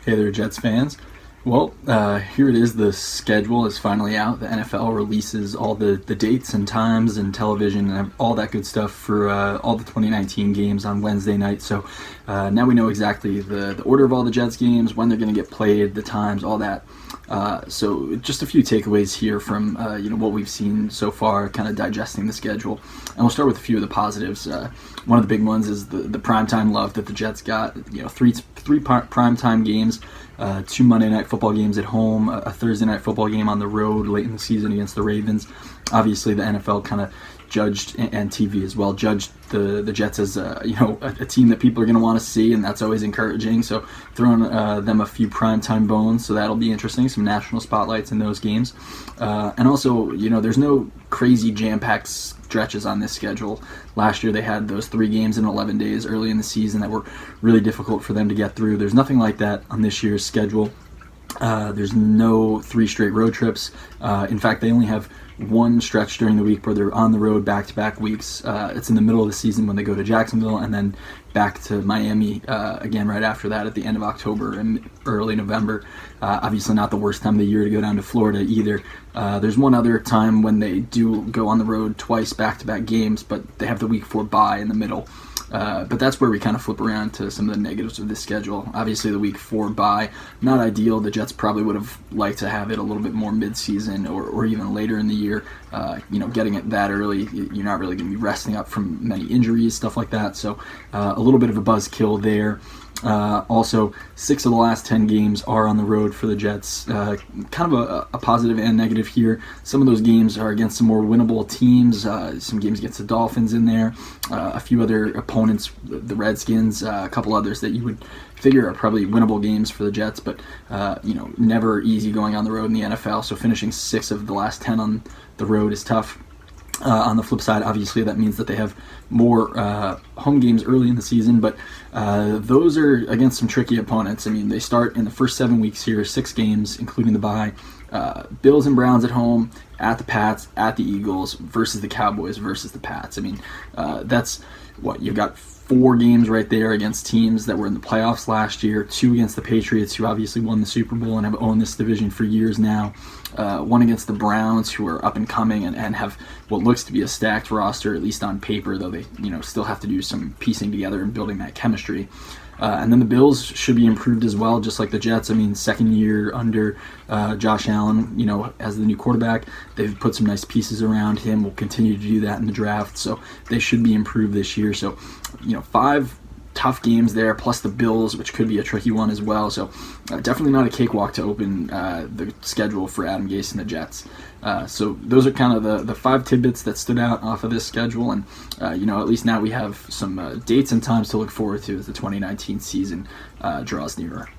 Hey there, Jets fans. Well, here it is. The schedule is finally out. The NFL releases all the dates and times and television and all that good stuff for all the 2019 games on Wednesday night. So now we know exactly the order of all the Jets games, when they're going to get played, the times, all that. So just a few takeaways here from what we've seen so far, kind of digesting the schedule. And we'll start with a few of the positives. One of the big ones is the primetime love that the Jets got. Three primetime games. 2 Monday Night Football games at home, a Thursday Night Football game on the road late in the season against the Ravens. Obviously, the NFL kind of judged, and TV as well, judged the Jets as a team that people are going to want to see, and that's always encouraging. So throwing them a few primetime bones, so that'll be interesting. Some national spotlights in those games. And also, there's no crazy jam-packed stretches on this schedule. Last year they had those 3 games in 11 days early in the season that were really difficult for them to get through. There's nothing like that on this year's schedule. There's no 3 straight road trips. In fact, they only have one stretch during the week where they're on the road back-to-back weeks. It's in the middle of the season when they go to Jacksonville and then back to Miami again right after that at the end of October and early November. Obviously not the worst time of the year to go down to Florida either. There's one other time when they do go on the road twice back-to-back games, but they have the week 4 bye in the middle. But that's where we kind of flip around to some of the negatives of this schedule. Obviously, the week 4 bye, not ideal. The Jets probably would have liked to have it a little bit more mid-season or even later in the year. Getting it that early, you're not really going to be resting up from many injuries, stuff like that. So a little bit of a buzzkill there. Also, 6 of the last 10 games are on the road for the Jets. Kind of a positive and negative here. Some of those games are against some more winnable teams. Some games against the Dolphins in there. A few other opponents, the Redskins, a couple others that you would figure are probably winnable games for the Jets, but never easy going on the road in the NFL. So finishing 6 of the last 10 on the road is tough. On the flip side, obviously, that means that they have more home games early in the season, but those are against some tricky opponents. I mean, they start in the first 7 weeks here, 6 games, including the bye. Bills and Browns at home, at the Pats, at the Eagles, versus the Cowboys, versus the Pats. I mean, that's what you've got. 4 games right there against teams that were in the playoffs last year, 2 against the Patriots, who obviously won the Super Bowl and have owned this division for years now, 1 against the Browns, who are up and coming and have what looks to be a stacked roster, at least on paper, though they still have to do some piecing together and building that chemistry. And then the Bills should be improved as well, just like the Jets. I mean, second year under Josh Allen, as the new quarterback. They've put some nice pieces around him. Will continue to do that in the draft. So they should be improved this year. So, 5 tough games there, plus the Bills, which could be a tricky one as well. So definitely not a cakewalk to open the schedule for Adam Gase and the Jets. So those are kind of the 5 tidbits that stood out off of this schedule. And, at least now we have some dates and times to look forward to as the 2019 season draws nearer.